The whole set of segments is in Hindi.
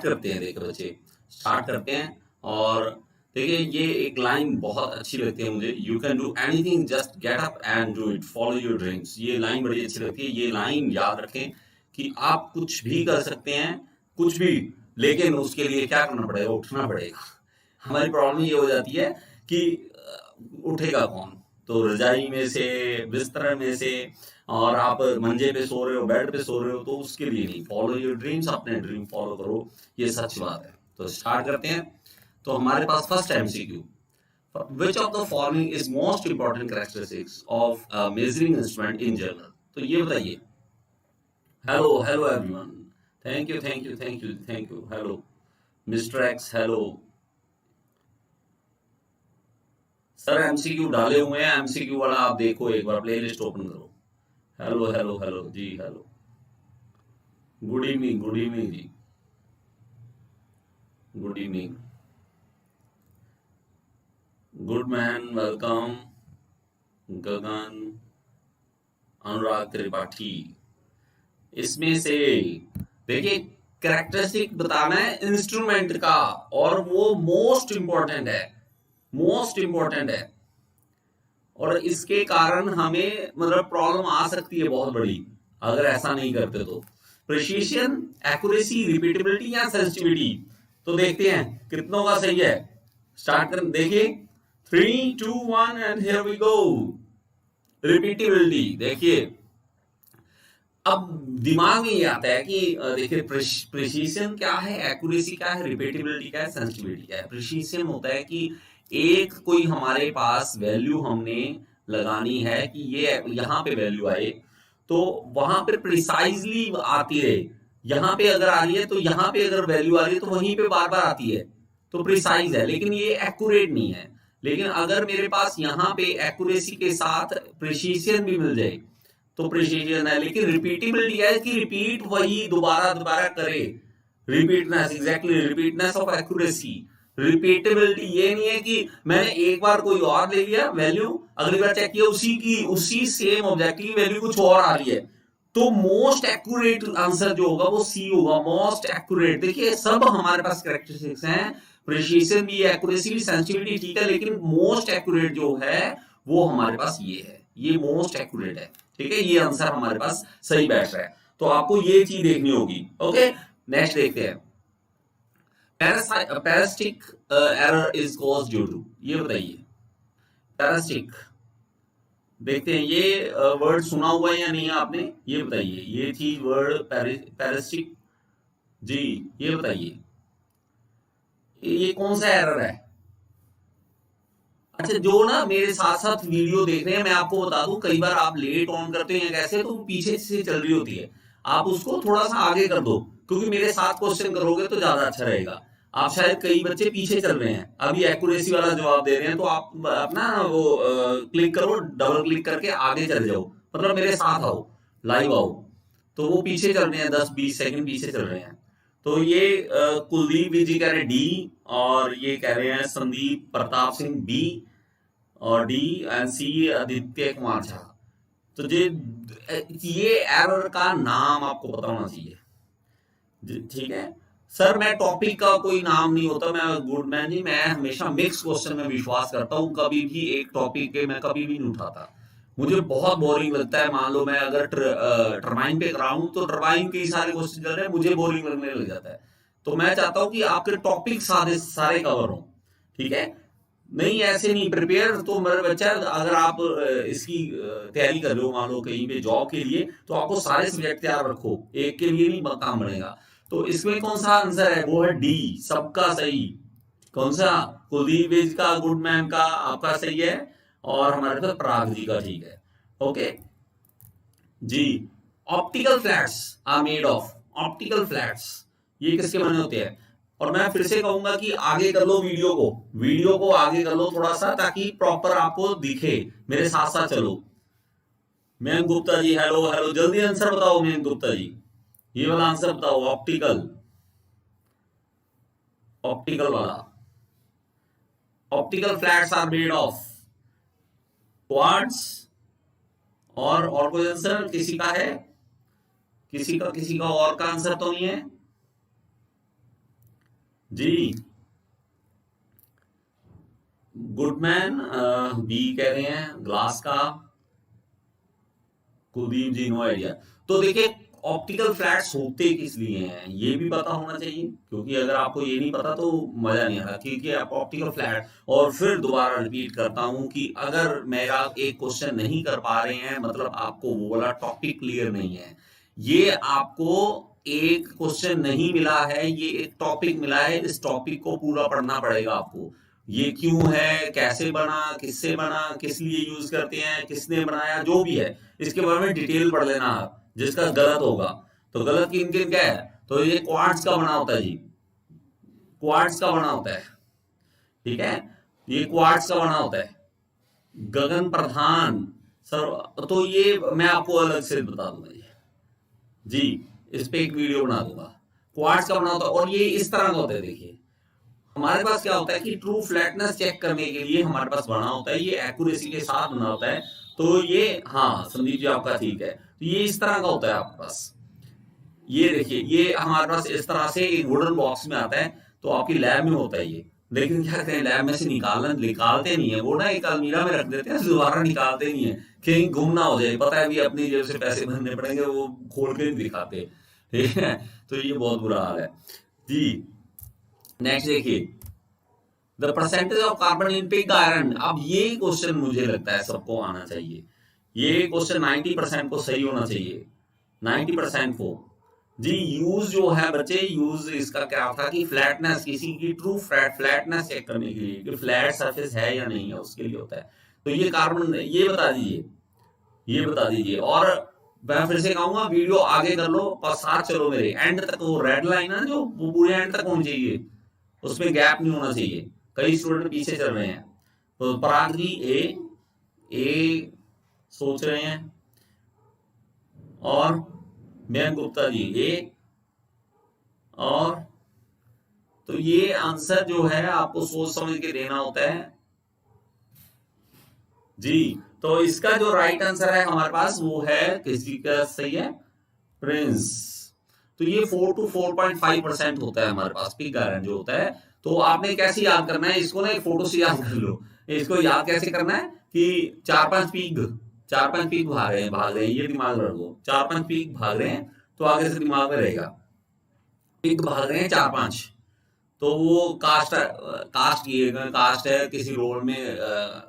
स्टार्ट करते हैं। देखो बच्चे, स्टार्ट करते हैं। और देखिए ये एक लाइन बहुत अच्छी लगती है मुझे, you can do anything just get up and do it, follow your dreams. ये लाइन बड़ी अच्छी लगती है। ये लाइन याद रखें कि आप कुछ भी कर सकते हैं, कुछ भी, लेकिन उसके लिए क्या करना पड़ेगा, उठना पड़ेगा। हमारी प्रॉब्लम ये हो जाती है कि उठेगा कौन, तो रजाई में से, बिस्तर में से, और आप मंजे पे सो रहे हो, बेड पे सो रहे हो, तो उसके लिए नहीं। फॉलो योर ड्रीम्स, अपने ड्रीम फॉलो करो, ये सच बात है। तो स्टार्ट करते हैं। तो हमारे पास first MCQ, which of the following is most important characteristics of measuring instrument in general. तो ये बताइए। Hello hello everyone, thank you thank you thank you thank you. Hello mister X, hello sir. MCQ डाले हुए हैं, एमसीक्यू वाला आप देखो, एक बार प्लेलिस्ट ओपन करो। हेलो हेलो हेलो जी, hello, good evening, good evening जी, good evening, good man, welcome Gagan, Anurag Tripathi. इसमें से देखिए, कैरेक्टरिस्टिक बताना है इंस्ट्रूमेंट का, और वो मोस्ट इंपॉर्टेंट है, मोस्ट इंपॉर्टेंट है। और इसके कारण हमें मतलब प्रॉब्लम आ सकती है बहुत बड़ी अगर ऐसा नहीं करते तो। प्रिसीशन, एक्यूरेसी, रिपीटेबिलिटी या सेंसिटिविटी। तो देखते हैं कितनों का सही है। स्टार्ट कर, देखिए 3 2 1 and here we go. Repeatability, देखिए अब दिमाग में ये आता है कि देखिए प्रिसीशन क्या है, एक्यूरेसी क्या है, रिपीटेबिलिटी क्या है, सेंसिटिविटी क्या है। प्रिसीशन होता है कि एक कोई हमारे पास वैल्यू हमने लगानी है कि ये यहाँ पे वैल्यू आए, तो वहां पे प्रिसाइजली आती रहे। यहाँ पे अगर आ रही है तो यहाँ पे अगर वैल्यू आ रही है तो वहीं पे बार बार आती है, तो प्रिसाइज है, लेकिन ये एक्यूरेट नहीं है। लेकिन अगर मेरे पास यहाँ पे एक्यूरेसी के साथ प्रिसीशन भी मिल जाए तो प्रिसीजन है। लेकिन रिपीटेबिलिटी है कि रिपीट वही दोबारा दोबारा करे। रिपीटनेस, एग्जैक्टली, रिपीटनेस ऑफ एक्यूरेसी। रिपीटेबिलिटी ये नहीं है कि मैंने एक बार कोई और ले लिया वैल्यू, अगली बार चेक किया उसी की उसी सेम ऑब्जेक्ट की वैल्यू कुछ और आ रही है, तो मोस्ट एक्यूरेट आंसर जो होगा वो सी होगा, मोस्ट एक्यूरेट। देखिए सब हमारे पास कैरेक्टरिस्टिक्स हैं, प्रिसीजन भी, एक्यूरेसी भी, सेंसिटिविटी, ठीक है, लेकिन मोस्ट एक्यूरेट जो है वो हमारे पास ये है, ये मोस्ट एक्यूरेट है। ठीक है, ये आंसर हमारे पास सही बैठ रहा है। तो आपको ये चीज देखनी होगी। ओके, नेक्स्ट देखते हैं। Parasitic error is cause due to, ये बताइए। पैरास्टिक, देखते हैं ये वर्ड सुना हुआ है या नहीं आपने, ये बताइए। ये थी वर्ड पैरास्टिक जी, ये बताइए ये कौन सा एरर है। अच्छा, जो ना मेरे साथ साथ वीडियो देख रहे हैं, मैं आपको बता दूं, कई बार आप लेट ऑन करते हैं कैसे, तो पीछे से चल रही होती है, आप उसको थोड़ा सा आगे कर दो, क्योंकि मेरे साथ क्वेश्चन करोगे तो ज्यादा अच्छा रहेगा। आप शायद कई बच्चे पीछे चल रहे हैं, अभी एक्यूरेसी वाला जवाब दे रहे हैं, तो आप अपना वो क्लिक करो, डबल क्लिक करके आगे चले जाओ, मतलब मेरे साथ आओ, लाइव आओ। तो वो पीछे चल रहे हैं, 10-20 सेकंड पीछे चल रहे हैं। तो ये कुलदीप जी कह रहे हैं डी, और ये कह रहे हैं संदीप प्रताप सिंह बी, और डी एंड सी आदित्य कुमार झा। तो ये एरर का नाम आपको पता होना चाहिए। ठीक है सर, मैं टॉपिक का कोई नाम नहीं होता, मैं गुड मैन जी, मैं हमेशा मिक्स क्वेश्चन में विश्वास करता हूँ, कभी भी एक टॉपिक के मैं कभी भी नहीं उठाता। मुझे बहुत बोरिंग लगता है, मान लो मैं अगर टरबाइन पे कराऊं तो टरबाइन के ही सारे क्वेश्चन चल रहे हैं, मुझे बोरिंग लगने लग जाता है। तो मैं चाहता हूं कि आपके टॉपिक सारे सारे कवर हो। ठीक है, नहीं ऐसे नहीं प्रिपेयर, तो मेरा बच्चा अगर आप इसकी तैयारी कर रहे हो, मान लो कहीं पे जॉब के लिए, तो आपको सारे सब्जेक्ट तैयार रखो, एक के लिए नहीं काम बनेगा। तो इसमें कौन सा आंसर है, वो है डी, सबका सही। कौन सा, कुलदीप वेज का, गुडमैन का आपका सही है, और हमारे पास पराग जी का ठीक है। Okay ji. Optical flats are made of, optical flats ये किसके बने होते हैं। और मैं फिर से कहूंगा कि आगे कर लो वीडियो को, वीडियो को आगे कर लो थोड़ा सा, ताकि प्रॉपर आपको दिखे, मेरे साथ साथ चलो। मयंक गुप्ता जी, हेलो हेलो, जल्दी आंसर बताओ मयंक गुप्ता जी, ये वाला आंसर बताओ, ऑप्टिकल, ऑप्टिकल वाला। Optical flats are made of quartz, और कोई आंसर किसी का है, किसी का और का आंसर तो नहीं है। जी गुडमैन बी कह रहे हैं, ग्लास का कुलदीप जी नो आइडिया। तो देखिए ऑप्टिकल फ्लैट्स होते किस लिए हैं ये भी पता होना चाहिए, क्योंकि अगर आपको ये नहीं पता तो मजा नहीं आता। क्योंकि आप ऑप्टिकल फ्लैट, और फिर दोबारा रिपीट करता हूं कि अगर मेरा एक क्वेश्चन नहीं कर पा रहे हैं मतलब आपको वो वाला टॉपिक क्लियर नहीं है। ये आपको एक क्वेश्चन नहीं मिला है, ये एक टॉपिक मिला है, इस टॉपिक को पूरा पढ़ना पड़ेगा आपको। ये क्यों है, कैसे बना, किससे बना, किस लिए यूज करते हैं, किसने बनाया, जो भी है इसके बारे में डिटेल पढ़ लेना आप। जिसका गलत होगा तो गलत किन किन क्या है, तो ये क्वार्ट्ज का बना होता है जी, क्वार्ट्ज का बना होता है, ठीक है, ये क्वार्ट्ज का बना होता है। गगन प्रधान सर, तो ये मैं आपको अलग से बता दूंगा जी, इस पे एक वीडियो बना दूंगा। क्वार्ट्ज का बना होता है और ये इस तरह का होता है। देखिए हमारे पास क्या होता है कि ट्रू फ्लैटनेस चेक करने के लिए हमारे पास बना होता है, ये एक्यूरेसी के साथ बना होता है। तो ये, हाँ संदीप जी आपका ठीक है, तो ये इस तरह का होता है आपके पास। ये देखिए ये हमारे पास इस तरह से एक वुडन बॉक्स में आता है, तो आपकी लैब में होता है ये। लेकिन क्या करते हैं, लैब में से निकालते नहीं है वो ना, एक अलमीरा में रख देते हैं, दोबारा निकालते नहीं है कहीं गुम ना हो जाए। पता है भी अपनी जेब से पैसे भरने पड़ेंगे, वो खोल के नहीं दिखाते, ठीक है। तो ये बहुत बुरा हाल है जी। नेक्स्ट देखिए, the percentage of carbon in pig iron. अब ये क्वेश्चन मुझे लगता है सबको आना चाहिए, ये क्वेश्चन 90% को सही होना चाहिए, 90% को जी। यूज जो है बच्चे, यूज इसका क्या था कि फ्लैटनेस, किसी की ट्रू फ्लैटनेस चेक करने के लिए कि फ्लैट सरफेस है या नहीं है, उसके लिए होता है। तो ये कार्बन, ये बता दीजिए, ये बता दीजिए। और मैं फिर से कहूंगा वीडियो आगे कर लो और साथ चलो मेरे एंड तक। वो रेड लाइन है जो, वो पूरे एंड तक होनी चाहिए, उसमें गैप नहीं होना चाहिए। कई स्टूडेंट पीछे चल रहे हैं। तो पराग जी ए सोच रहे हैं, और मयंक गुप्ता जी ए, और तो ये आंसर जो है आपको सोच समझ के देना होता है जी। तो इसका जो राइट आंसर है हमारे पास वो है, किसी का सही है, प्रिंस। तो ये 4 to 4.5% होता है हमारे पास पिग आयरन जो होता है। तो आपने कैसे याद करना है इसको ना, एक फोटो से याद कर लो। इसको याद कैसे करना है कि 4-5 पीक भाग रहे हैं, ये दिमाग में रखो। 4-5 पीक भाग रहे हैं, तो आगे से दिमाग में रहेगा, पिग भाग रहे हैं 4-5। तो वो कास्ट किए गए, कास्ट है किसी रोल में,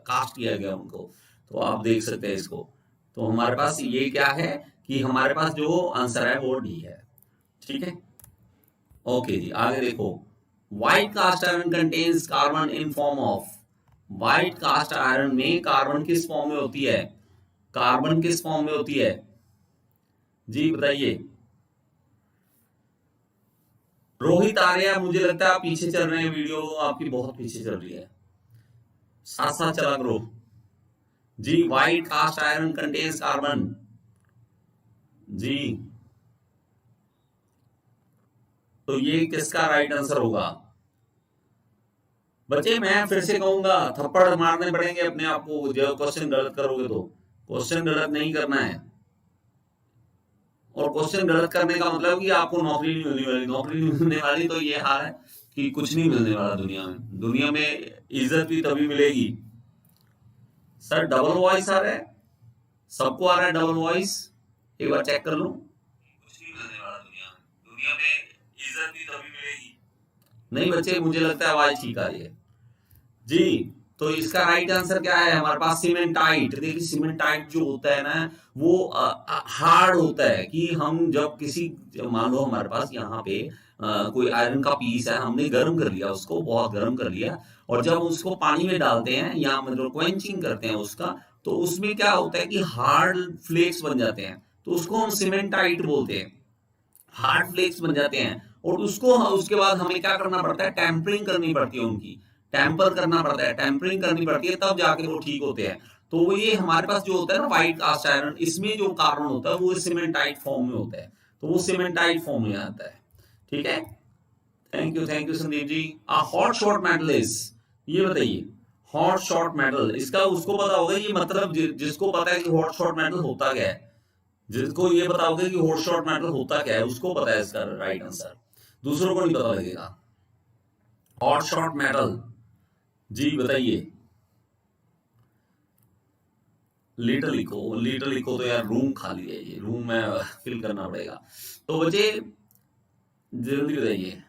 कास्ट किया गया उनको। तो आप देख सकते हैं इसको। तो हमारे पास ये क्या है कि हमारे पास जो आंसर है वो डी है, ठीक है। ओके जी, आगे देखो। White cast iron contains carbon in form of. White cast iron में कार्बन किस फॉर्म में होती है, कार्बन किस फॉर्म में होती है जी, बताइए। रोहित आर्या, मुझे लगता है आप पीछे चल रहे हैं, वीडियो आपकी बहुत पीछे चल रही है, साथ साथ चला करो जी। White cast iron contains carbon जी। तो ये किसका राइट आंसर होगा बच्चे? मैं फिर से कहूंगा, थप्पड़ मारने पड़ेंगे अपने आप को जब क्वेश्चन गलत करोगे तो। क्वेश्चन गलत नहीं करना है, और क्वेश्चन गलत करने का मतलब कि आपको नौकरी नहीं मिलने वाली। नौकरी नहीं मिलने वाली तो ये हाल है कि कुछ नहीं मिलने वाला दुनिया में। दुनिया में इज्जत भी तभी मिलेगी। सर डबल वॉइस आ रहा है, सबको आ रहा है डबल वॉइस, एक बार चेक कर लो। कुछ नहीं मिलने वाला दुनिया में, दुनिया में इज्जत भी तभी मिलेगी। नहीं बच्चे, मुझे लगता है आवाज ठीक आ रही है जी। तो इसका राइट आंसर क्या है हमारे पास, सीमेंटाइट। देखिए सीमेंटाइट जो होता है ना, वो हार्ड होता है कि हम जब किसी, मान लो हमारे पास यहाँ पे कोई आयरन का पीस है, हमने गर्म कर लिया उसको, बहुत गर्म कर लिया, और जब उसको पानी में डालते हैं या मतलब क्वेंचिंग करते हैं उसका, तो उसमें क्या होता है कि हार्ड फ्लेक्स बन जाते हैं, तो उसको हम सीमेंटाइट बोलते हैं। हार्ड फ्लेक्स बन जाते हैं, और उसको उसके बाद हमें क्या करना पड़ता है, टेम्परिंग करनी पड़ती है उनकी, टेम्पर करना पड़ता है, टेम्परिंग करनी पड़ती है, तब जाके वो ठीक होते हैं। तो वो ये हमारे पास जो होता है ना व्हाइट कास्ट आयरन, इसमें जो कार्बन होता है वो सीमेंटाइट फॉर्म में होता है, तो वो सीमेंटाइट फॉर्म में आता है, ठीक है। Thank you Sandeep ji. Hot short metal is, ये बताइए, हॉट शॉर्ट मेटल, इसका उसको पता होगा ये मतलब, जिसको पता है कि हॉट शॉर्ट मेटल होता क्या है, जिसको ये पता होगा कि हॉट शॉर्ट मेटल होता क्या है, उसको पता है इसका राइट आंसर, दूसरों को नहीं पता लगेगा। हॉट शॉट मेटल, जी बताइए। लिटिल लिखो तो यार रूम खाली है, ये रूम में फिल करना पड़ेगा। तो बच्चे जल्दी बताइए।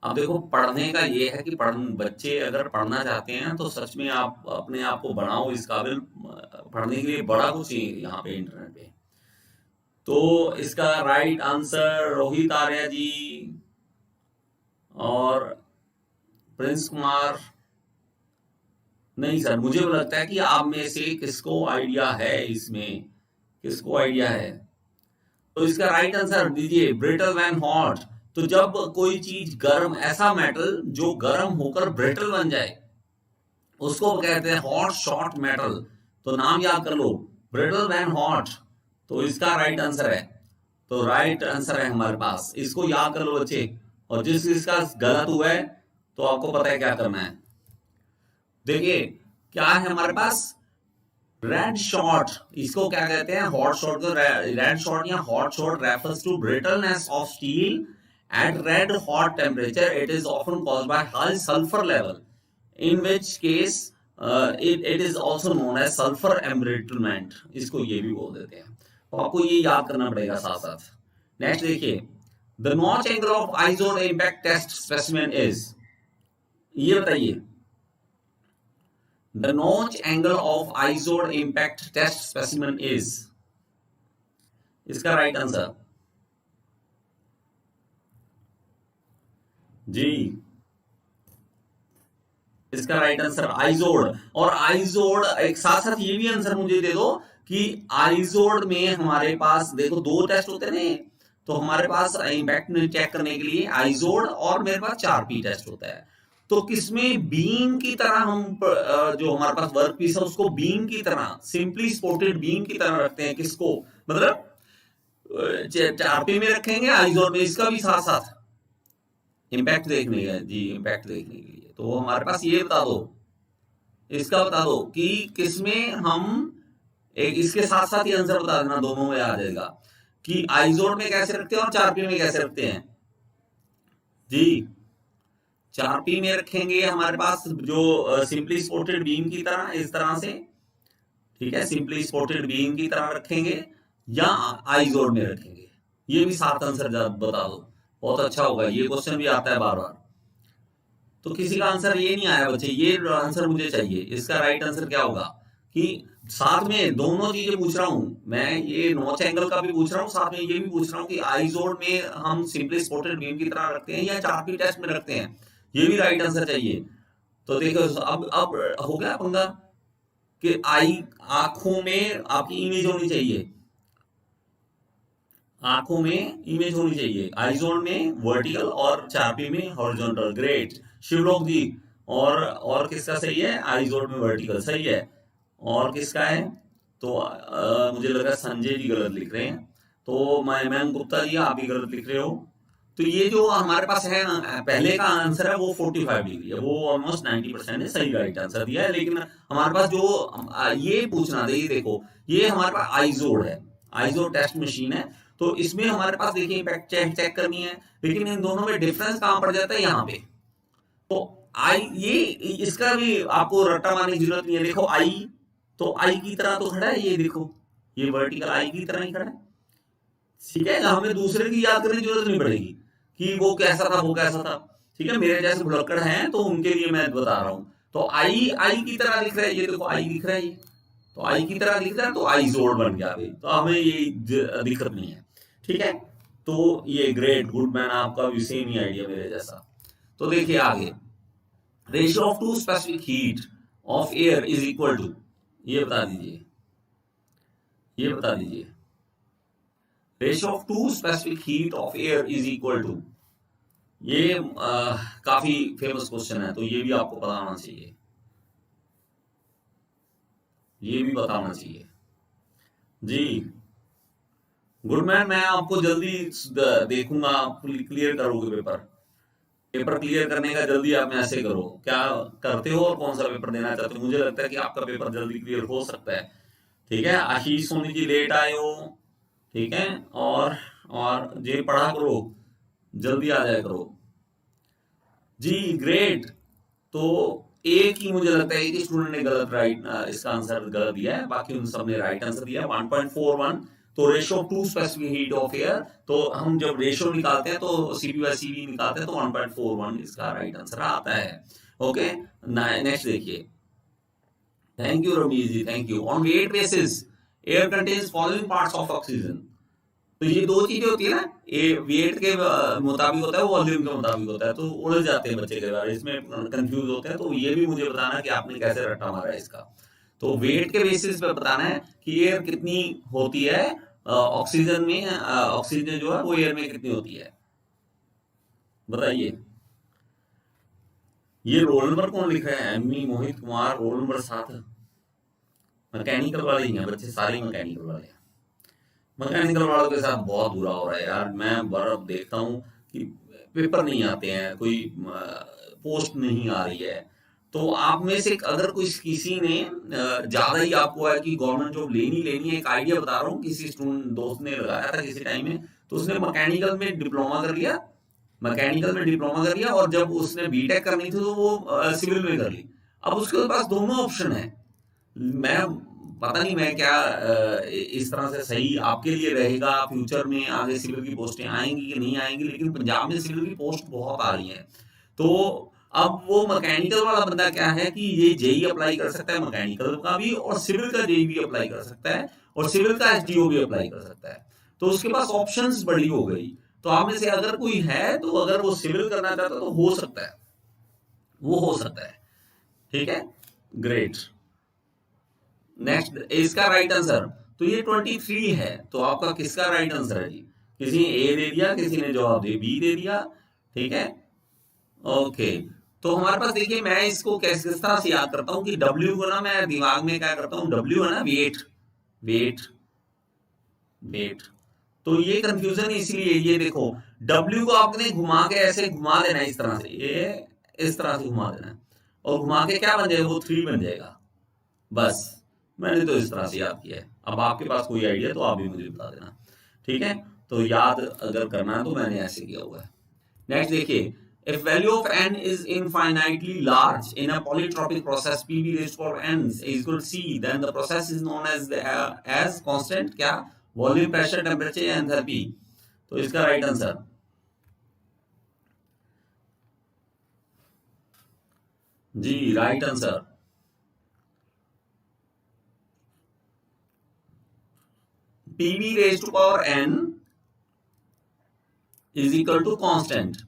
अब देखो पढ़ने का ये है कि बच्चे अगर पढ़ना चाहते हैं तो सच में आप अपने आप को बनाओ इस काबिल, पढ़ने के लिए बड़ा कुछ ही यहाँ पे इंटरनेट पे। तो इसका राइट आंसर रोहित आर्या जी और प्रिंस कुमार। नहीं सर, मुझे लगता है कि आप में से किसको आइडिया है, इसमें किसको आइडिया है। तो इसका राइट आंसर दीजिए ब्रिटल वैन हॉट। तो जब कोई चीज गर्म, ऐसा मेटल जो गर्म होकर ब्रिटल बन जाए, उसको कहते हैं हॉट शॉट मेटल। तो नाम याद कर लो, ब्रिटल वैन हॉट। तो इसका राइट आंसर है, तो राइट आंसर है हमारे पास, इसको याद कर लो बच्चे। और जिस इसका गलत हुआ है तो आपको पता है क्या करना है। देखिए क्या है हमारे पास, रेड शॉट। इसको क्या कहते हैं, हॉट शॉट। तो रेड शॉट या hot shot refers to brittleness of steel at red hot temperature. It is often caused by high sulfur level, in which case it is also known as sulfur embrittlement. इसको ये भी बोल देते हैं, तो आपको ये याद करना पड़ेगा साथ साथ। नेक्स्ट देखिए, the notch angle of ISO impact test specimen is, ये बताइए। The notch angle of ISO impact test specimen is, इसका राइट आंसर जी, इसका राइट आंसर आइजोड। और आइजोड एक साथ साथ ये भी आंसर मुझे दे दो कि आइजोड में हमारे पास देखो दो टेस्ट होते हैं, तो हमारे पास इम्पैक्ट चेक करने के लिए आइजोड और मेरे पास 4P टेस्ट होता है। तो किसमें बीम की तरह हम जो हमारे पास वर्क पीस है उसको बीम की तरह, सिंपली स्पोर्टेड बीम की तरह रखते हैं। किसको, मतलब 4P में रखेंगे, आइजोड में। इसका भी साथ साथ इम्पैक्ट देखने का जी, इम्पैक्ट देखने के लिए। तो हमारे पास ये बता दो, इसका बता दो कि किसमें हम, एक इसके साथ साथ ही आंसर बता देना, दोनों में आ जाएगा कि आइजोड में कैसे रखते हैं और 4P में कैसे रखते हैं जी। 4P में रखेंगे हमारे पास जो सिंपली स्पोर्टेड बीम की तरह, इस तरह से, ठीक है, सिंपली स्पोर्टेड बीम की तरह रखेंगे, या आइजोड में रखेंगे। ये भी सात आंसर बता दो, बहुत अच्छा होगा। ये क्वेश्चन भी आता है बार बार। तो किसी का आंसर ये नहीं आया बच्चे, ये आंसर मुझे चाहिए। इसका राइट आंसर क्या होगा कि साथ में दोनों चीजें पूछ रहा हूं मैं, ये नॉच एंगल का भी पूछ रहा हूं, साथ में ये भी पूछ रहा हूं कि आइजोड में हम सिंपली स्पोर्टेड बीम की तरह रखते हैं या 4P टेस्ट में रखते हैं। ये भी राइट आंसर चाहिए। तो देखो अब हो गया पंगा कि आई, आंखों में आपकी इमेज होनी चाहिए, आंखों में इमेज होनी चाहिए। आइजोन में वर्टिकल और 4P में हॉरिजॉन्टल। ग्रेट शिवलोक जी। और किसका सही है, आइजोन में वर्टिकल सही है। और किसका है, तो मुझे लगा संजय जी गलत लिख रहे हैं, तो मैं गुप्ता जी आप भी गलत लिख रहे हो। तो ये जो हमारे पास है ना, पहले का आंसर है वो 45 डिग्री है, वो ऑलमोस्ट 90% है, सही राइट आंसर दिया है। लेकिन हमारे पास जो ये पूछना था, ये देखो, ये हमारे पास आइजोड है, आइजोड टेस्ट मशीन है। तो इसमें हमारे पास देखिए इम्पैक्ट चेक करनी है, लेकिन इन दोनों में डिफरेंस कहां पड़ जाता है, यहाँ पे। तो आई, ये इसका भी आपको रट्टा मारने की जरूरत नहीं है। देखो आई, तो आई की तरह तो खड़ा है, ये देखो, ये वर्टिकल आई की तरह ही खड़ा है, ठीक है। हमें दूसरे की याद करने की जरूरत नहीं पड़ेगी कि वो कैसा था वो कैसा था, ठीक है। मेरे जैसे भुलक्कड़ हैं तो उनके लिए मैं बता रहा हूं। तो आई, आई की तरह दिख रहा है, ये देखो आई दिख रहा है, ये तो आई की तरह दिख रहा है, तो आई जोड़ बन गया भाई, तो हमें ये दिक्कत नहीं है, ठीक है। तो ये ग्रेट, गुड मैन, आपका भी सेम ही आइडिया मेरे जैसा। तो देखिए आगे, ratio of two specific heat of air is equal to, ये बता दीजिए, ये बता दीजिए। Ratio of two specific heat of air is equal to, ये काफी फेमस क्वेश्चन है, तो ये भी आपको पता होना चाहिए, ये भी बताना चाहिए जी। गुड मैन, मैं आपको जल्दी देखूंगा, आप क्लियर करोगे पेपर, पेपर क्लियर करने का जल्दी आप में ऐसे करो, क्या करते हो और कौन सा पेपर देना चाहते हो। मुझे लगता है कि आपका पेपर जल्दी क्लियर हो सकता है, ठीक है। आशीष सोनी जी लेट आए हो, ठीक है। और ये पढ़ा करो, जल्दी आ जाया करो। जी ग्रेट। तो एक ही मुझे लगता है एक ही स्टूडेंट ने गलत राइट इसका आंसर गलत दिया है, बाकी उन सब ने राइट आंसर दिया 1.41। तो ratio of two specific heat of air, तो हम जब रेशो निकालते हैं तो सीपी बाय सीवी निकालते हैं तो 1.41 इसका राइट आंसर आता है। ओके, नेक्स्ट देखिए। Thank you Ramiz ji, thank you. On wet basis air contains following parts of oxygen. तो ये दो चीजें होती है ना, ये वेट के मुताबिक होता है, वॉल्यूम के मुताबिक होता है, तो उलझ जाते हैं बच्चे के बारे इसमें कंफ्यूज होते हैं। तो ये भी मुझे बताना कि आपने कैसे रट्टा मारा है इसका। तो वेट के बेसिस पे बताना है कि एयर कितनी होती है ऑक्सीजन में, ऑक्सीजन जो है वो एयर में कितनी होती है, बताइए। ये रोल नंबर कौन लिख रहा है? ME Mohit Kumar, roll number 7। Mechanical वाले ही हैं बच्चे, सारे मैकेनिकल वाले हैं। मैकेनिकल वालों के साथ बहुत बुरा हो रहा है यार। मैं बर्फ देखता हूँ कि पेपर नहीं आते हैं, कोई पोस्ट नहीं आ रही है। तो आप में से अगर कोई किसी ने ज्यादा ही आपको है कि गवर्नमेंट जॉब लेनी लेनी है, एक आइडिया बता रहा हूँ, किसी स्टूडेंट दोस्त ने लगाया था किसी टाइम में, तो उसने मैकेनिकल में डिप्लोमा कर लिया, मैकेनिकल में डिप्लोमा कर लिया, और जब उसने बीटेक करनी थी तो वो सिविल में कर ली। अब उसके पास दोनों ऑप्शन है। मैं पता नहीं मैं क्या इस तरह से सही आपके लिए रहेगा फ्यूचर में, आगे सिविल की पोस्टें आएंगी कि नहीं आएंगी, लेकिन पंजाब में सिविल की पोस्ट बहुत आ रही हैं। तो अब वो मैकेनिकल वाला बंदा क्या है कि ये जेई अप्लाई कर सकता है मैकेनिकल का भी, और सिविल का जेई भी अप्लाई कर सकता है, और सिविल का एसडीओ भी अप्लाई कर सकता है। तो उसके पास ऑप्शंस बड़ी हो गई। तो आप में से अगर कोई है तो अगर वो सिविल करना चाहता है तो हो सकता है, वो हो सकता है। ठीक है, ग्रेट। नेक्स्ट इसका राइट आंसर तो ये 23 है। तो आपका किसका राइट आंसर है जी? किसी ने ए दे दिया, किसी ने जवाब दे बी दे दिया। ठीक है, ओके। तो हमारे पास देखिए, मैं इसको कैसे किस तरह से याद करता हूँ कि डब्ल्यू को ना मैं दिमाग में क्या करता हूँ, डब्ल्यू है ना वेट, वेट, वेट। तो ये कंफ्यूजन इसलिए, ये देखो डब्ल्यू को आपने घुमा के ऐसे घुमा देना है इस तरह से, ये इस तरह से घुमा देना है, और घुमा के क्या बन जाएगा, वो 3 बन जाएगा। बस मैंने तो इस तरह से याद किया है। अब आपके पास कोई आइडिया तो आप भी मुझे बता देना। ठीक है, तो याद अगर करना है तो मैंने ऐसे किया हुआ है। नेक्स्ट देखिए, if value of n is infinitely large in a polytropic process pv raised to power n is equal to c, then the process is known as constant क्या, वॉल्यूम, प्रेशर, टेम्परेचर या एंथैल्पी। तो इसका राइट आंसर जी, right answer pv raised to power n is equal to constant।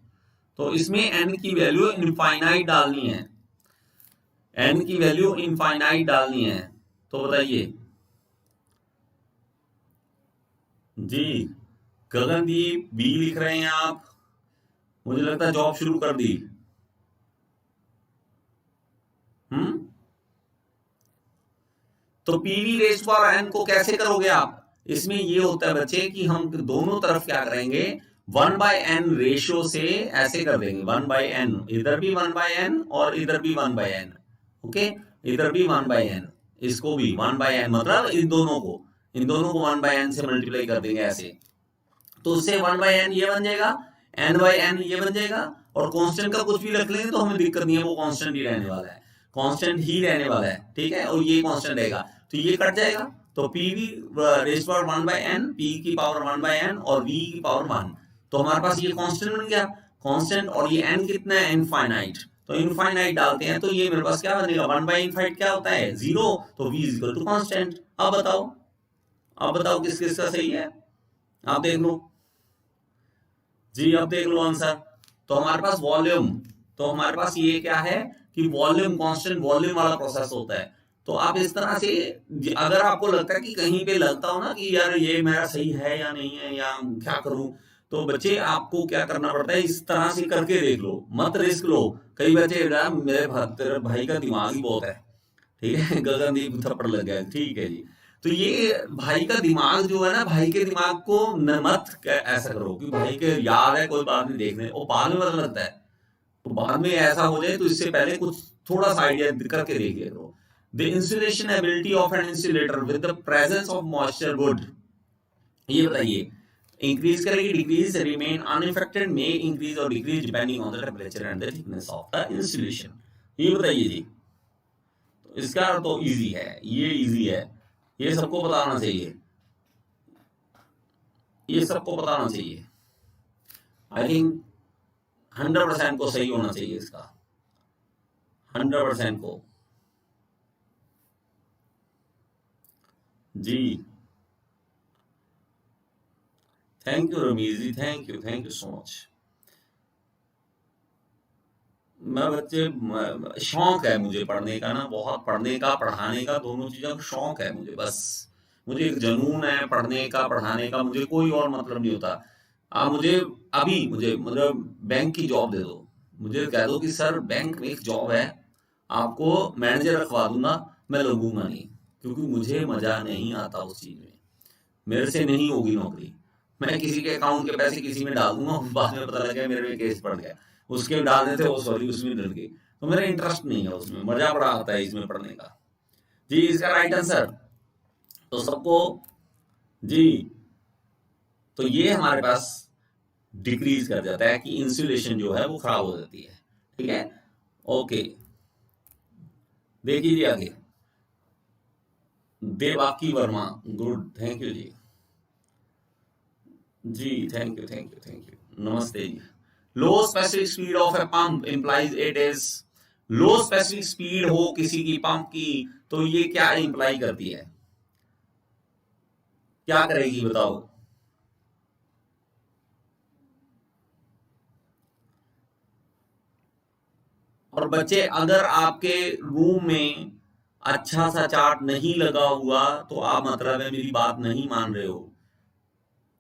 तो इसमें n की वैल्यू इनफाइनाइट डालनी है, n की वैल्यू इनफाइनाइट डालनी है। तो बताइए जी। गगनदीप बी लिख रहे हैं आप, मुझे लगता है जॉब शुरू कर दी। तो पीवी रेज पावर एन को कैसे करोगे आप? इसमें ये होता है बच्चे कि हम दोनों तरफ क्या करेंगे, 1/n रेशियो से ऐसे कर देंगे, 1/n, इधर भी 1/n और इधर भी 1/n। ओके, इधर भी 1/n, इसको भी 1/n, मतलब इन दोनों को 1/n से मल्टीप्लाई कर देंगे ऐसे। तो उससे 1/n ये बन जाएगा, n/n ये बन जाएगा, और कांस्टेंट का कुछ भी रख लेंगे तो हमें दिक्कत नहीं है, वो कांस्टेंट ही रहने वाला है, कांस्टेंट ही रहने वाला है। ठीक है, और ये कांस्टेंट रहेगा, तो ये कट जाएगा। तो PV raise power 1/n, P की पावर 1/n और वी की पावर 1। तो हमारे पास ये कांस्टेंट बन गया, कांस्टेंट, और ये n कितना है, इनफाइनाइट। तो इनफाइनाइट डालते हैं तो ये मेरे पास क्या बनेगा, 1/इनफाइनाइट क्या होता है, 0। तो v is equal to constant. अब बताओ, अब बताओ किस किसका सही है, आप देख लो जी, अब देख लो आंसर। तो हमारे पास वॉल्यूम, तो हमारे पास ये क्या है कि वॉल्यूम, कांस्टेंट वॉल्यूम वाला प्रोसेस होता है। तो आप इस तरह से, अगर आपको लगता है कि कहीं पे लगता हो ना कि यार ये मेरा सही है या नहीं है या क्या करूं, तो बच्चे आपको क्या करना पड़ता है, इस तरह से करके देख लो, मत रिस्क लो। कई बच्चे मेरे भाई का दिमाग ही बहुत है, ठीक है, गगनदीप थप्पड़ लग गया, ठीक है जी। तो ये भाई का दिमाग जो है ना, भाई के दिमाग को मत ऐसा करो कि भाई के याद है कोई बात नहीं, देखने और बाद में पता लगता है, तो बाद में ऐसा हो जाए, तो इससे पहले कुछ थोड़ा सा आइडिया करके देखिए करो। The insulation ability of an insulator with the presence of moisture good. ये बताइए, इंक्रीज करेगी, decrease, remain unaffected, may increase और decrease depending on the temperature and the thickness of the insulation. ये बताइए जी। तो इसका तो इजी है, ये इजी है, ये सबको बताना चाहिए, ये सबको बताना चाहिए। आई थिंक 100% को सही होना चाहिए इसका, 100% को। जी thank you Ramiz ji, thank you so much. मैं बच्चे शौक है मुझे पढ़ने का ना, बहुत पढ़ने का, पढ़ाने का, दोनों चीजों का शौक है मुझे। बस मुझे एक जुनून है पढ़ने का, पढ़ाने का, मुझे कोई और मतलब नहीं होता। आप मुझे अभी मुझे मतलब बैंक की जॉब दे दो, मुझे कह दो कि सर बैंक में एक जॉब है, आपको मैनेजर रखवा दूंगा, मैं लगूंगा नहीं, क्योंकि मुझे मजा नहीं आता उस चीज में, मेरे से नहीं होगी नौकरी। मैं किसी के अकाउंट के पैसे किसी में डाल दूंगा, बाद में पता लगा मेरे में केस पड़ गया, उसके डालने थे वो, सॉरी उसमें डर गई, तो मेरा इंटरेस्ट नहीं है उसमें, मजा बड़ा आता है इसमें पढ़ने का। जी इसका राइट आंसर तो सबको जी, तो ये हमारे पास डिक्रीज कर जाता है कि इंसुलेशन जो है वो खराब हो जाती है। ठीक है, ओके, देखिए जी आगे, Devaki Verma, good, thank you जी। जी थैंक यू, नमस्ते जी। Low specific speed of a pump implies it is, low specific speed हो किसी की पंप की तो ये क्या इंप्लाई करती है, क्या करेगी बताओ। और बच्चे अगर आपके रूम में अच्छा सा चार्ट नहीं लगा हुआ तो आप मतलब है मेरी बात नहीं मान रहे हो।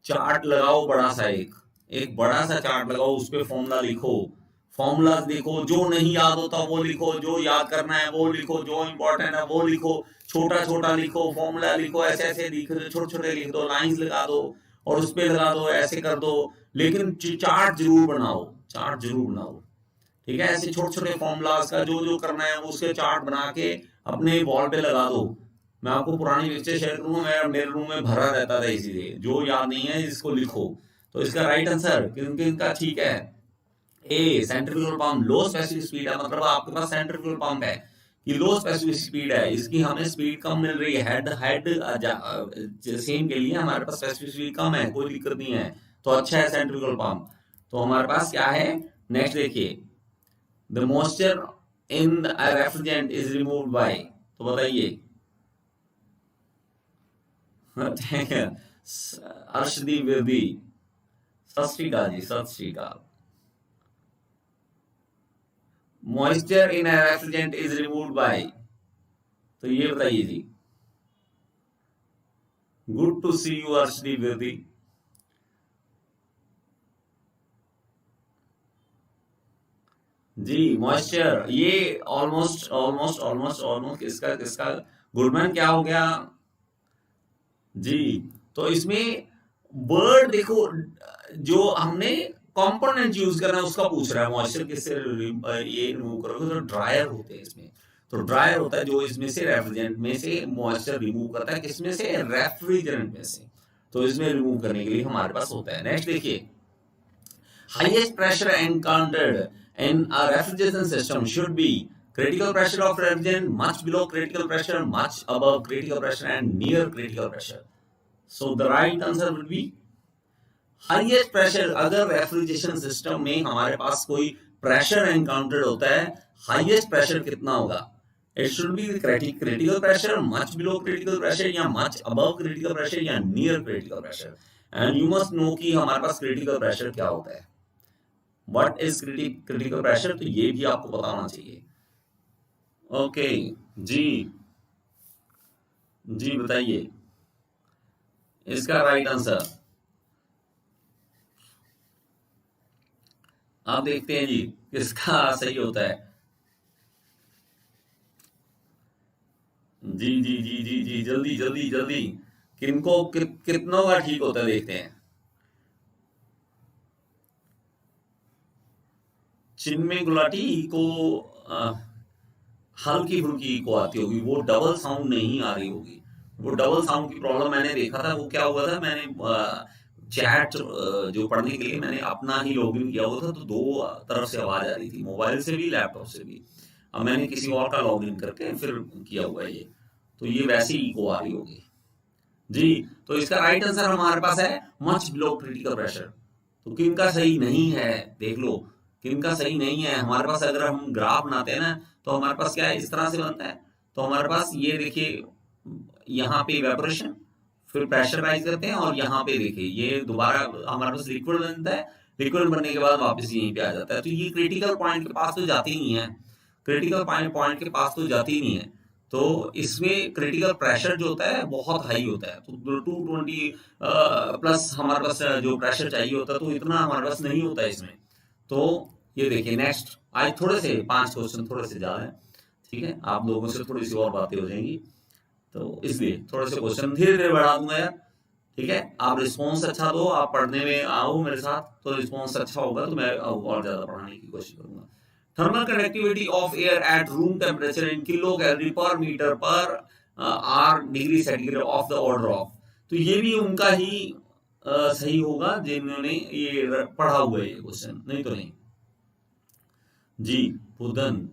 चार्ट लगाओ बड़ा सा, एक बड़ा सा चार्ट लगाओ, उस पे फॉर्मूला लिखो, फॉर्मूलाज लिखो, जो नहीं याद होता वो लिखो, जो याद करना है वो लिखो, जो इंपॉर्टेंट है वो लिखो, छोटा छोटा लिखो, फॉर्मूला लिखो, ऐसे ऐसे लिख दो, छोटे छोटे लिख दो, लाइंस लगा दो और उस पे लगा दो, ऐसे कर दो, लेकिन चार्ट जरूर बनाओ, चार्ट जरूर बनाओ। ठीक है, ऐसे छोटे छोटे फॉर्मूलाज का जो जो करना है उसके चार्ट बना के अपने वॉल पे लगा दो। मैं आपको पुरानी पिक्चर शेयर करूंगा, मेरे रूम में भरा रहता था इसीलिए, जो याद नहीं है इसको लिखो। तो इसका राइट आंसर किन इनका ठीक है, a centrifugal pump, low specific speed है, मतलब आपके पास सेंट्रीफ्यूगल पंप है कि लो स्पेसिफिक स्पीड है, इसकी हमें स्पीड कम मिल रही है, हेड हेड सेम के लिए हमारे पास स्पेसिफिक स्पीड कम है, कोई दिक्कत नहीं है, तो अच्छा है सेंट्रीफ्यूगल पंप। तो हमारे पास क्या है, नेक्स्ट देखिए, the moisture in the refrigerant is removed by, तो बताइए। अर्शदीप विरदी, सत श्री अकाल जी, सत श्री अकाल। Moisture in refrigerant is removed by, तो ये बताइए जी। Good to see you Arshdeep Virdi. जी मॉइस्चर, ये ऑलमोस्ट ऑलमोस्ट ऑलमोस्ट ऑलमोस्ट इसका इसका गुडमैन क्या हो गया जी। तो इसमें वर्ड देखो, जो हमने कंपोनेंट यूज करना है उसका पूछ रहा है, मॉइस्चर किससे ये रिमूव करोगे, तो ड्रायर होते हैं इसमें, तो ड्रायर होता है जो इसमें से रेफ्रिजरेंट में से मॉइस्चर रिमूव करता है, किसमें से, रेफ्रिजरेंट में से, तो इसमें रिमूव करने के लिए हमारे पास होता है। नेक्स्ट देखिए, highest pressure encountered in a refrigeration system should be critical pressure of refrigerant, much below critical pressure, much above critical pressure, and near critical pressure. So the right answer will be highest pressure। अगर रेफ्रिजरेशन सिस्टम में हमारे पास कोई प्रेशर एनकाउंटर्ड होता है, हाईएस्ट प्रेशर कितना होगा, it should be critical pressure, much below critical pressure, या मच अबव क्रिटिकल प्रेशर, या near critical pressure. And you must know कि हमारे पास क्रिटिकल प्रेशर क्या होता है, व्हाट इज क्रिटिकल प्रेशर, तो ये भी आपको बताना चाहिए। ओके जी, जी बताइए इसका राइट आंसर। आप देखते हैं जी किसका सही होता है। जी जी जी जी जी, जल्दी जल्दी जल्दी, किनको कितनों का ठीक होता है देखते हैं। चिन्मय गुलाटी को हल्की फुल्की को आती होगी, वो डबल साउंड नहीं आ रही होगी, वो डबल साउंड की प्रॉब्लम मैंने देखा था, वो क्या हुआ था, मैंने चैट जो पढ़ने के लिए मैंने अपना ही लॉगिन किया हुआ था, तो दो तरफ से आवाज आ रही थी, मोबाइल से भी लैपटॉप से भी। अब मैंने किसी और का लॉगिन करके फिर किया हुआ है ये, तो ये वैसे ही इको आ रही होगी जी। तो इसका राइट आंसर हमारे पास है मच बिलो क्रिटिकल प्रेशर। तो किनका सही नहीं है देख लो, किनका सही नहीं है। हमारे पास अगर हम ग्राफ बनाते हैं ना, तो हमारे पास क्या है, इस तरह से बनता है। तो हमारे पास ये देखिए, यहाँ पे इवेपोरेशन, फिर प्रेशर राइज करते हैं, और यहाँ पे देखिए ये दोबारा हमारे पास लिक्विड बनता है, लिक्विड बनने के बाद वापस यहीं पे आ जाता है। तो ये क्रिटिकल पॉइंट के पास तो जाती नहीं है, क्रिटिकल पॉइंट के पास तो जाती ही नहीं है। तो इसमें क्रिटिकल प्रेशर जो होता है बहुत हाई होता है, तो 220 प्लस हमारे पास जो प्रेशर चाहिए होता है, तो इतना हमारे पास नहीं होता है इसमें। तो ये देखिए नेक्स्ट, आज थोड़े से 5 क्वेश्चन थोड़े से ज्यादा है, ठीक है, आप लोगों से थोड़ी सी और बातें हो जाएंगी, तो इसलिए थोड़े से क्वेश्चन धीरे धीरे बढ़ा दूंगा यार, ठीक है। आप रिस्पॉन्स अच्छा दो, आप पढ़ने में आओ मेरे साथ, तो रिस्पॉन्स अच्छा होगा तो मैं और ज्यादा पढ़ाने की कोशिश करूंगा। Thermal conductivity of air at room temperature in kilo calorie per metre per hour degree centigrade of the order of. तो ये भी उनका ही सही होगा जिन्होंने ये पढ़ा हुआ है ये क्वेश्चन, नहीं तो नहीं जी। Budhan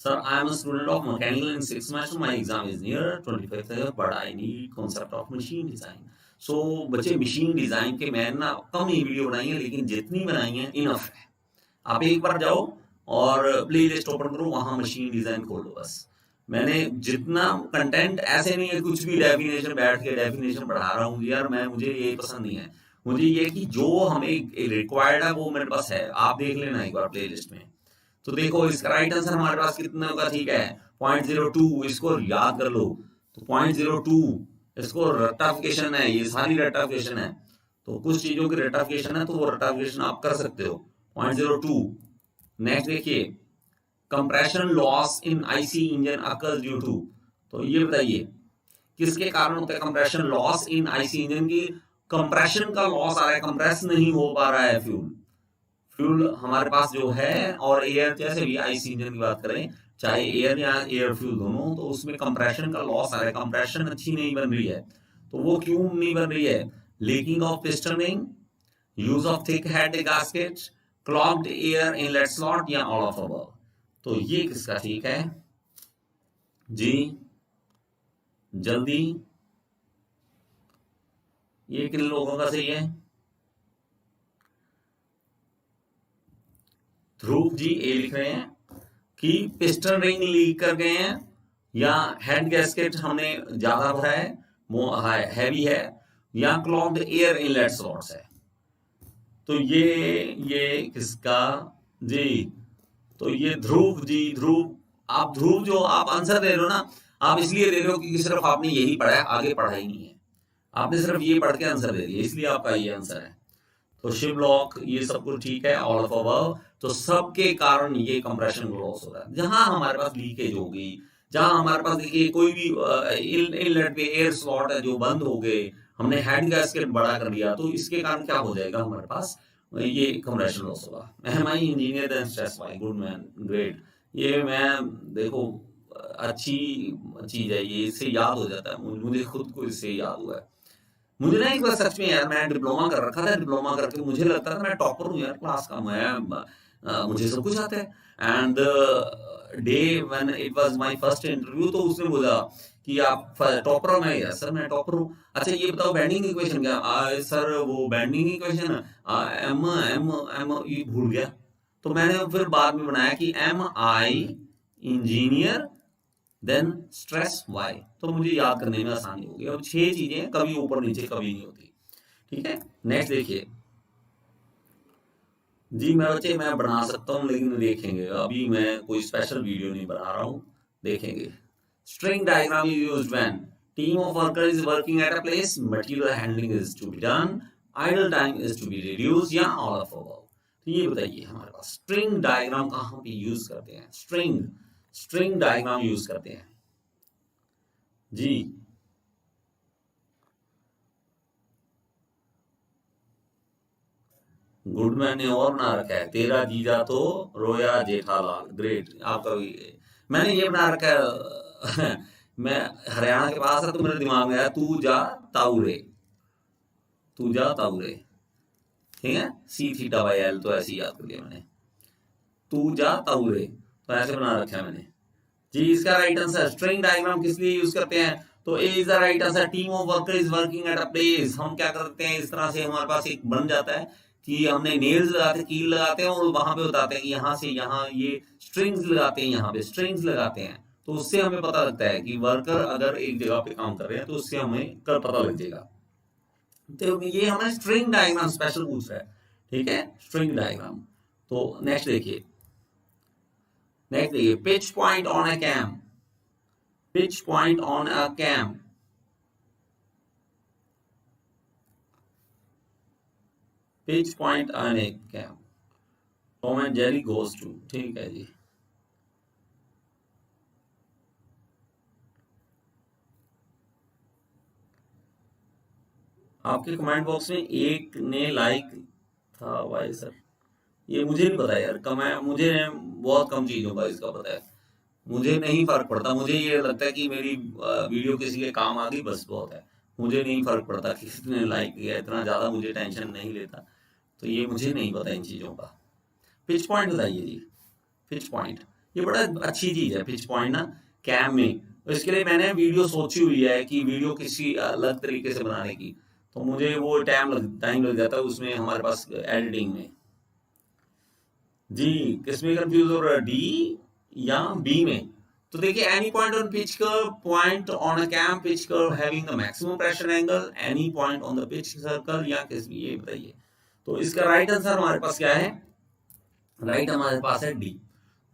Sir, I am a student of mechanical in 6th semester. My exam is near 25th year, but I need concept of machine design. So बच्चे machine design के मैं ना कम ही वीडियो बनाई है, लेकिन जितनी बनाई है इनफ है। आप एक बार जाओ और प्ले लिस्ट ओपन करो, वहां मशीन डिजाइन खोलो बस। मैंने जितना कंटेंट, ऐसे नहीं है कुछ भी डेफिनेशन बैठ के डेफिनेशन पढ़ा रहा हूँ यार, मैं मुझे ये पसंद नहीं है। मुझे ये कि जो हमें रिक्वायर्ड है वो मेरे पास है, आप देख लेना एक बार प्ले लिस्ट में। तो देखो इसका राइट आंसर हमारे पास कितना होगा, ठीक है 0.02, इसको याद कर लो। तो 0.02 इसको रट्टाफिकेशन है, ये सारी रट्टाफिकेशन है, तो कुछ चीजों की रट्टाफिकेशन है, तो वो रट्टाफिकेशन आप कर सकते हो 0.02। नेक्स्ट देखिए, compression loss in IC engine occurs due to, तो ये बताइए किसके कारण होता है compression loss in IC engine की। कंप्रेशन का लॉस आ रहा है, कंप्रेस नहीं हो पा रहा है फ्यूल, फ्यूल हमारे पास जो है, और एयर, जैसे भी आईसी इंजन की बात करें, चाहे एयर या एयर फ्यूल दोनों, तो उसमें कंप्रेशन का लॉस आ रहा है, कंप्रेशन अच्छी नहीं बन रही है। तो वो क्यों नहीं बन रही है, leaking of piston ring, use of thick head gasket, clogged air inlet slot, या ऑल ऑफ अबव। तो ये किसका ठीक है जी, जल्दी, ये किन लोगों का सही है। ध्रुव जी ए लिख रहे हैं कि पिस्टन रिंग लीक कर गए हैं, या हेड गैस्केट हमने ज्यादा भरा है, वो हैवी है, या क्लॉग्ड एयर इनलेट स्लॉट्स है। तो ये किसका जी, तो ये ध्रुव जी, ध्रुव, आप ध्रुव जो आप आंसर दे रहे हो ना, आप इसलिए दे रहे हो क्योंकि सिर्फ आपने यही पढ़ा है, आगे पढ़ा ही नहीं है, आपने सिर्फ ये पढ़ के आंसर दे दिया, इसलिए आपका ये आंसर है। तो शिव लॉक ये सब कुछ ठीक है, ऑल ऑफ अबव। तो सबके कारण ये कंप्रेशन लॉस हो रहा है। जहां हमारे पास लीकेज होगी, जहां हमारे पास देखिए कोई भी इनलेट पे एयर स्लॉट है जो बंद हो गए, हमने हेड गैस्केट बड़ा कर लिया, तो इसके कारण क्या हो जाएगा, हमारे पास ये कंप्रेशन लॉस होगा। M I engineer then stress Y, good man, great. ये मैं देखो अच्छी चीज है ये, इससे याद हो जाता है, मुझे खुद को इससे याद हुआ है। मुझे ना एक बार सच में यार, मैं डिप्लोमा कर रखा था, डिप्लोमा करके मुझे लगता था मैं टॉपर हूँ यार क्लास का, मैं मुझे सब कुछ आता है। And day when it was my first interview, तो उसने बोला कि आप टॉपर हो। मैं यस सर मैं टॉपर हूँ। अच्छा ये बताओ बेंडिंग इक्वेशन क्या, सर वो bending equation M M M ये भूल गया। तो मैंने फिर बाद में बनाया कि M I engineer then stress Y, तो मुझे याद करने में आसानी होगी। अब 6 चीजें कभी ऊपर नीचे कभी नहीं होती, ठीक है। नेक्स्ट देखिए जी, मैं बच्चे मैं बना सकता हूँ, लेकिन देखेंगे, अभी मैं कोई स्पेशल वीडियो नहीं बना रहा हूँ, देखेंगे। String diagram is used when team of worker is working at a place, material handling is to be done, idle time is to be reduce, या ऑल ऑफ अबव। तो ये बताइए हमारे पास स्ट्रिंग डायग्राम कहाँ पे यूज करते हैं, स्ट्रिंग डायग्राम यूज करते हैं जी। गुडमैन ने और बना रखा है, तेरा जीजा तो रोया जेठालाल, ग्रेट। आपका भी मैंने ये बना रखा है मैं हरियाणा के पास है, तो मेरे दिमाग में आया तू जा ताउरे, तू जा ताउरे। ठीक है, सी थीटा बाई एल, तो ऐसे ही याद कर लिया मैंने। तू जा तउरे, तो ऐसे बना रखा है मैंने जी। इसका राइट आंसर, स्ट्रिंग डायग्राम किस लिए यूज करते हैं, तो A is the right answer. Team of worker is working at a place, हम क्या करते हैं, इस तरह से हमारे पास एक बन जाता है कि हमने नेल्स लगाते हैं, कील लगाते हैं, और वहां पे बताते हैं कि यहाँ से यहाँ ये स्ट्रिंग्स लगाते हैं, यहाँ पे स्ट्रिंग्स लगाते हैं, तो उससे हमें पता लगता है कि वर्कर अगर एक जगह पे काम कर रहे हैं तो उससे हमें कल पता लग जाएगा। तो ये हमें स्ट्रिंग डायग्राम स्पेशल पूछ रहा है, ठीक है, स्ट्रिंग डायग्राम। तो नेक्स्ट देखिए, pitch point on a cam, pitch point on a cam, pitch point on a cam, Tom and Jerry goes to, ठीक है जी। आपके कमेंट बॉक्स में एक ने लाइक था भाई सर, ये मुझे नहीं पता यार, मुझे बहुत कम चीजों का इसका पता है, मुझे नहीं फर्क पड़ता, मुझे ये लगता है कि मेरी वीडियो किसी के काम आ गई बस बहुत है, मुझे नहीं फर्क पड़ता कि किसने लाइक किया, इतना ज्यादा मुझे टेंशन नहीं लेता, तो ये मुझे नहीं पता इन चीजों का। पिच पॉइंट बताइए जी, पिच पॉइंट, ये बड़ा अच्छी चीज है पिच पॉइंट ना कैम में, तो इसके लिए मैंने वीडियो सोची हुई है कि वीडियो किसी अलग तरीके से बनाने की, तो मुझे वो टाइम लग जाता है उसमें हमारे पास एडिटिंग में जी। किसमें कंफ्यूज हो रहा है, डी या बी में, तो देखिए any point on pitch curve, point on a cam pitch curve having the maximum pressure angle, any point on the pitch circle, या किसमें, ये बताइए। तो इसका राइट आंसर हमारे पास क्या है, राइट हमारे पास है D,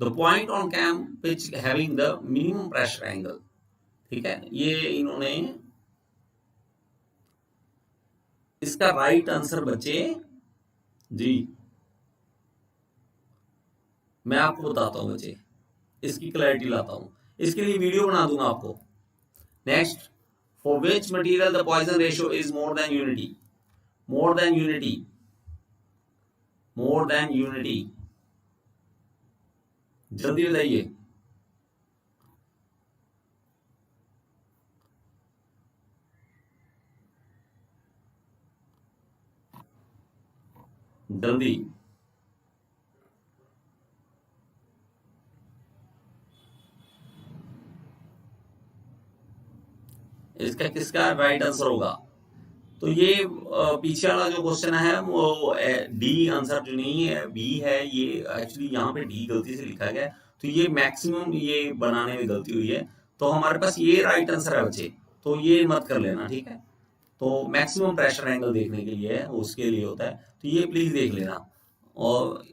the point on cam pitch having the minimum pressure angle, ठीक है, ये इन्होंने इसका राइट आंसर बचे जी, मैं आपको बताता हूं बच्चे, इसकी क्लैरिटी लाता हूं, इसके लिए वीडियो बना दूंगा आपको। Next, for which material the Poisson ratio is more than unity, more than unity, more than unity, जल्दी बताइए। जल्दी, इसका किसका राइट आंसर होगा, तो ये पीछे वाला जो क्वेश्चन है वो डी आंसर जो नहीं है, बी है, ये एक्चुअली यहाँ पे डी गलती से लिखा गया है, तो ये मैक्सिमम ये बनाने में गलती हुई है, तो हमारे पास ये राइट आंसर है बच्चे, तो ये मत कर लेना, ठीक है, तो मैक्सिमम प्रेशर एंगल देखने के लिए है, उसके लिए होता है, तो ये प्लीज देख लेना, और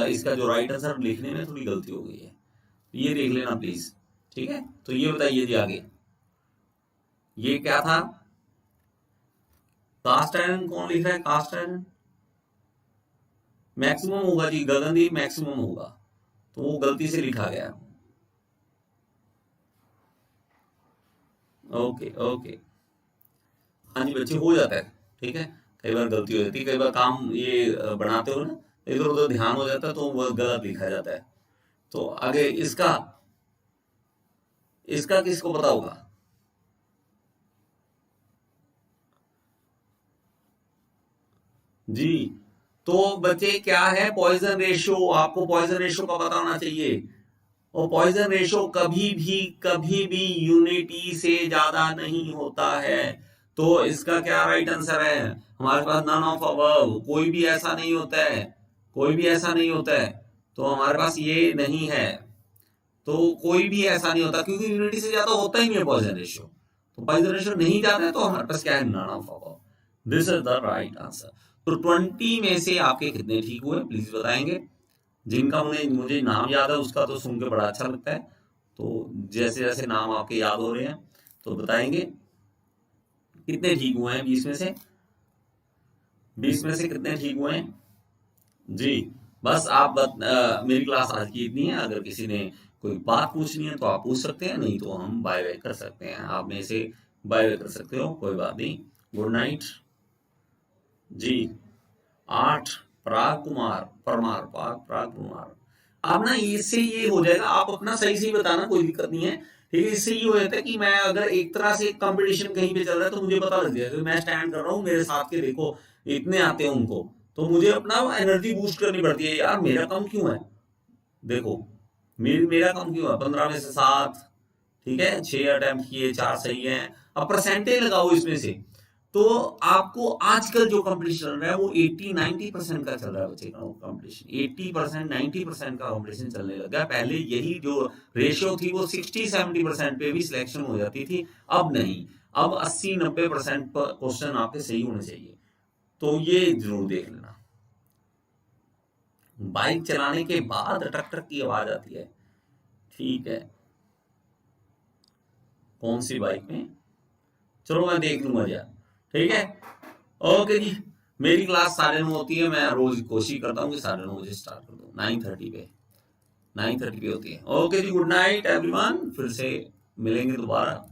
इसका जो राइट आंसर लिखने में थोड़ी गलती हो गई है, तो ये देख लेना प्लीज, ठीक है। तो ये बताइए जी आगे, ये क्या था, कास्ट आयरन कौन लिख रहा है, कास्ट आयरन मैक्सिमम होगा जी, गगनदीप मैक्सिमम होगा, तो वो गलती से लिखा गया, ओके ओके, हाँ जी बच्चे हो जाता है, ठीक है, कई बार गलती हो जाती है, कई बार काम ये बनाते हो ना, इधर उधर ध्यान हो जाता है तो वो गलत लिखा जाता है। तो आगे इसका, इसका किसको पता होगा, जी, तो बच्चे क्या है पॉइजन रेशियो, आपको पॉइजन रेशियो का पता होना चाहिए, और पॉइजन रेशियो कभी भी यूनिटी से ज्यादा नहीं होता है, तो इसका क्या राइट आंसर है, हमारे पास नन ऑफ अबव, कोई भी ऐसा नहीं होता है, कोई भी ऐसा नहीं होता है, तो हमारे पास ये नहीं है, तो कोई भी ऐसा नहीं होता क्योंकि यूनिटी से ज्यादा होता ही नहीं है पॉइजन रेशियो, तो पॉइजन रेशियो नहीं जाता है, तो हमारे पास क्या है, none of above, this is the right answer. तो 20 में से आपके कितने ठीक हुए प्लीज बताएंगे, जिनका मुझे नाम याद है उसका तो सुन के बड़ा अच्छा लगता है, तो जैसे जैसे नाम आपके याद हो रहे हैं तो बताएंगे कितने ठीक हुए हैं, 20 में से, 20 में से कितने ठीक हुए हैं जी। बस आप मेरी क्लास आज की इतनी है, अगर किसी ने कोई बात पूछनी है तो आप पूछ सकते हैं, नहीं तो हम बाय बाय कर सकते हैं, आप में से बाय बाय कर सकते हो, कोई बात नहीं, गुड नाइट जी। 8 पराग कुमार परमार, पराग कुमार, अब ना इससे ये हो जाएगा, आप अपना सही सही बताना, कोई दिक्कत नहीं है, ठीक है, इससे ये हो जाता है कि मैं अगर एक तरह से कंपटीशन कहीं पे चल रहा है तो मुझे पता लग जाएगा, मैं स्टैंड कर रहा हूँ, मेरे साथ के देखो इतने आते हैं उनको, तो मुझे अपना एनर्जी बूस्ट करनी पड़ती है, यार मेरा कम क्यों है, देखो मेरा कम क्यों है, 15 में से 7, ठीक है, 6 अटेम्प्ट किए, 4 सही है। अब परसेंटेज लगाओ इसमें से, तो आपको आजकल जो कंपटीशन चल रहा है वो 80-90% का चल रहा है बच्चे का कंपटीशन, 80% 90% का कंपटीशन चलने लगा। पहले यही जो रेशियो थी वो 60-70% पे भी सिलेक्शन हो जाती थी, अब नहीं, अब 80-90% क्वेश्चन आपके सही होने चाहिए। तो ये जरूर देख लेना। बाइक चलाने के बाद ट्रैक्टर की आवाज आती है, ठीक है, कौन सी बाइक में, चलो मैं देख लूंगा यार, ठीक है, ओके जी। मेरी क्लास 9:30 होती है, मैं रोज कोशिश करता हूँ कि 9:30 बजे स्टार्ट कर दूँ, 9:30 पे होती है। ओके जी, गुड नाइट एवरीवन, फिर से मिलेंगे दोबारा।